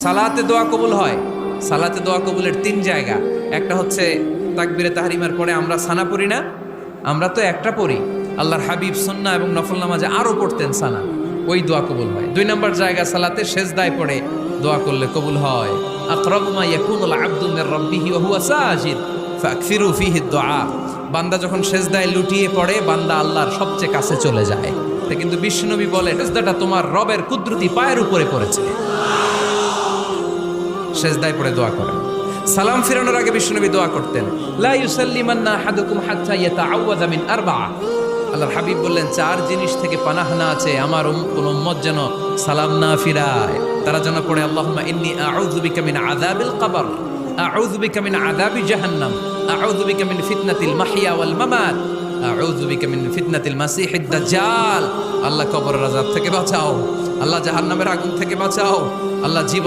সালাতে দোয়া কবুল হয়। সালাতে দোয়া কবুলের 3 জায়গা। একটা হচ্ছে তাকবীরে তাহরিমার পরে আমরা সানা পড়ি না, আমরা তো একটা পড়ি। আল্লাহর হাবিব সুন্নাহ এবং নফল নামাজে আরো পড়তেন সানা, ওই দোয়া কবুল হয়। 2 নম্বর জায়গা সালাতে সেজদায় পড়ে দোয়া করলে কবুল হয়। আকরাবু মা ইয়াকুনুল আবদু মির রাব্বিহি ওয়া হুয়া সাজিদ ফাকসিরু ফিহি দুআ। বান্দা যখন সেজদায় লুটিয়ে পড়ে বান্দা আল্লাহর সবচেয়ে কাছে চলে যায়। তা কিন্তু বিশ্বনবী বলে সেজদাটা তোমার রবের কুদরতি পায়ের উপরে পড়েছে। সেজদায় পড়ে দোয়া করেন। সালাম ফিরানোর আগে বিশ্বনবী দোয়া করতেন, লা ইউসাল্লিমান্না আহাদুকুম হাত্তা ইয়াতাআওয়াযা মিন আরবা'a। আল্লাহর হাবিব বললেন 4 জিনিস থেকে পানাহ না আছে আমার কোন উম্মত যেন সালাম না ফিরায়। তারা যেন পড়ে আল্লাহুম্মা ইন্নী আউযু বিকা মিন আযাবিল কবর, আউযু বিকা মিন আযাবি জাহান্নাম, আউযু বিকা মিন ফিতনাতিল মাহইয়া ওয়াল মামাত, আউযু বিকা মিন ফিতনাতিল মাসিহিদ দাজ্জাল। আল্লাহ কবরের আযাব থেকে বাঁচাও, আল্লাহ জাহান্নামের আগুন থেকে বাঁচাও, আল্লাহ জীবন